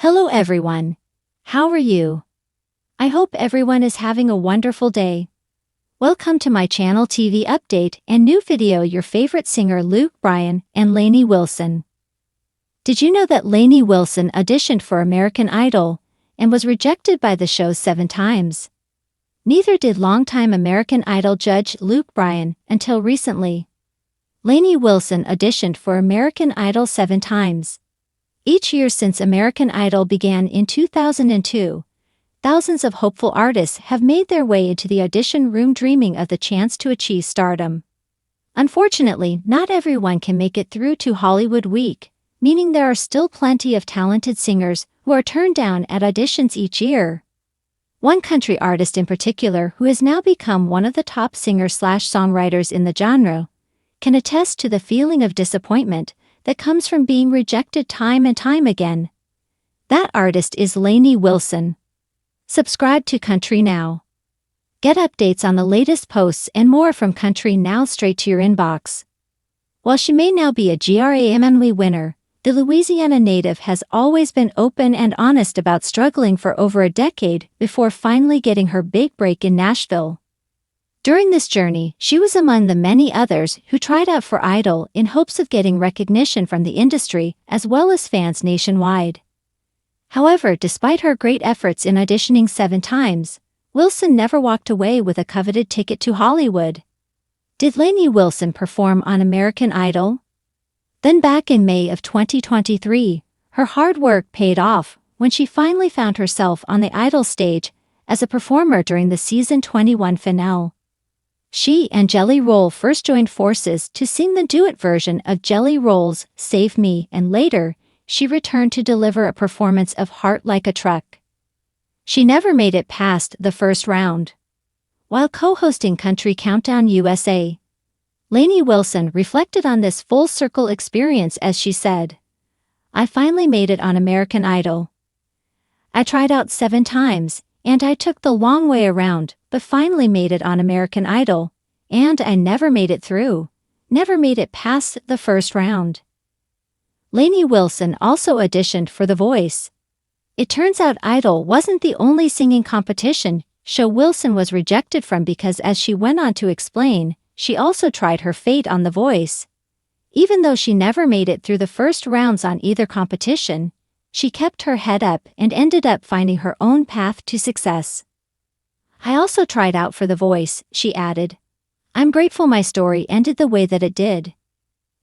Hello everyone. How are you? I hope everyone is having a wonderful day. Welcome to my channel TV update and new video. Your favorite singer Luke Bryan and Lainey Wilson. Did you know that Lainey Wilson auditioned for American Idol and was rejected by the show 7 times? Neither did longtime American Idol judge Luke Bryan until recently. Lainey Wilson auditioned for American Idol 7 times. Each year since American Idol began in 2002, thousands of hopeful artists have made their way into the audition room dreaming of the chance to achieve stardom. Unfortunately, not everyone can make it through to Hollywood Week, meaning there are still plenty of talented singers who are turned down at auditions each year. One country artist in particular, who has now become one of the top singers/songwriters in the genre, can attest to the feeling of disappointment that comes from being rejected time and time again. That artist is Lainey Wilson. Subscribe to Country Now. Get updates on the latest posts and more from Country Now straight to your inbox. While she may now be a Grammy winner, the Louisiana native has always been open and honest about struggling for over a decade before finally getting her big break in Nashville. During this journey, she was among the many others who tried out for Idol in hopes of getting recognition from the industry as well as fans nationwide. However, despite her great efforts in auditioning 7 times, Wilson never walked away with a coveted ticket to Hollywood. Did Lainey Wilson perform on American Idol? Then back in May of 2023, her hard work paid off when she finally found herself on the Idol stage as a performer during the season 21 finale. She and Jelly Roll first joined forces to sing the duet version of Jelly Roll's Save Me, and later, she returned to deliver a performance of Heart Like a Truck. She never made it past the first round. While co-hosting Country Countdown USA, Lainey Wilson reflected on this full-circle experience as she said, "I finally made it on American Idol. I tried out 7 times, and I took the long way around, but finally made it on American Idol, and I never made it through, never made it past the first round." Lainey Wilson also auditioned for The Voice. It turns out Idol wasn't the only singing competition show Wilson was rejected from, because as she went on to explain, she also tried her fate on The Voice. Even though she never made it through the first rounds on either competition, she kept her head up and ended up finding her own path to success. "I also tried out for The Voice," she added. "I'm grateful my story ended the way that it did."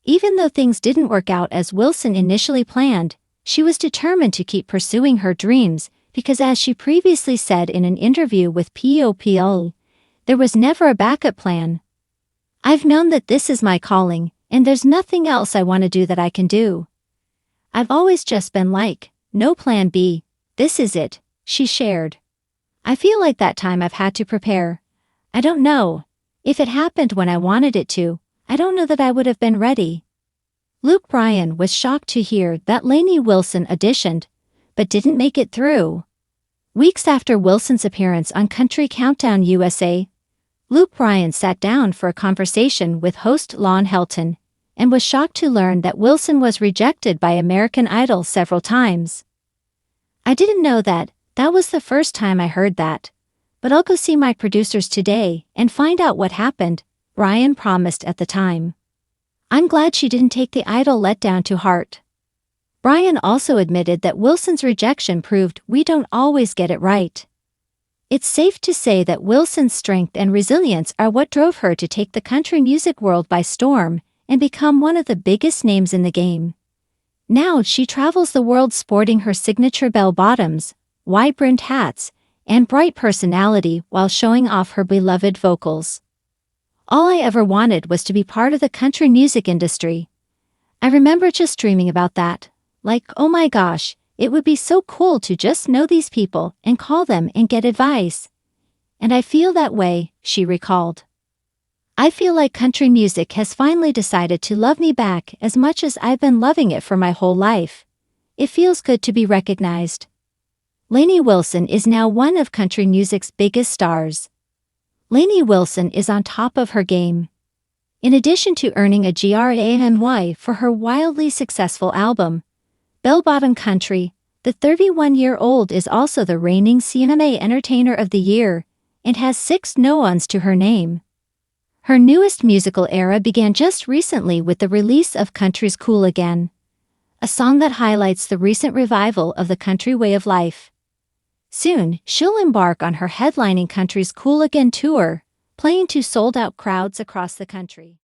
Even though things didn't work out as Wilson initially planned, she was determined to keep pursuing her dreams because, as she previously said in an interview with POPL, there was never a backup plan. "I've known that this is my calling, and there's nothing else I want to do that I can do. I've always just been like, no plan B, this is it," she shared. "I feel like that time I've had to prepare. I don't know. If it happened when I wanted it to, I don't know that I would have been ready." Luke Bryan was shocked to hear that Lainey Wilson auditioned, but didn't make it through. Weeks after Wilson's appearance on Country Countdown USA, Luke Bryan sat down for a conversation with host Lon Helton, and was shocked to learn that Wilson was rejected by American Idol several times. "I didn't know that. That was the first time I heard that. But I'll go see my producers today and find out what happened," Bryan promised at the time. "I'm glad she didn't take the Idol letdown to heart." Bryan also admitted that Wilson's rejection proved we don't always get it right. It's safe to say that Wilson's strength and resilience are what drove her to take the country music world by storm and become one of the biggest names in the game. Now she travels the world sporting her signature bell-bottoms, wide-brimmed hats, and bright personality while showing off her beloved vocals. "All I ever wanted was to be part of the country music industry. I remember just dreaming about that. Like, oh my gosh, it would be so cool to just know these people and call them and get advice. And I feel that way," she recalled. "I feel like country music has finally decided to love me back as much as I've been loving it for my whole life. It feels good to be recognized." Lainey Wilson is now one of country music's biggest stars. Lainey Wilson is on top of her game. In addition to earning a Grammy for her wildly successful album, Bell Bottom Country, The 31-year-old is also the reigning CMA Entertainer of the Year and has 6 no-ons to her name. Her newest musical era began just recently with the release of Country's Cool Again, a song that highlights the recent revival of the country way of life. Soon, she'll embark on her headlining Country's Cool Again tour, playing to sold-out crowds across the country.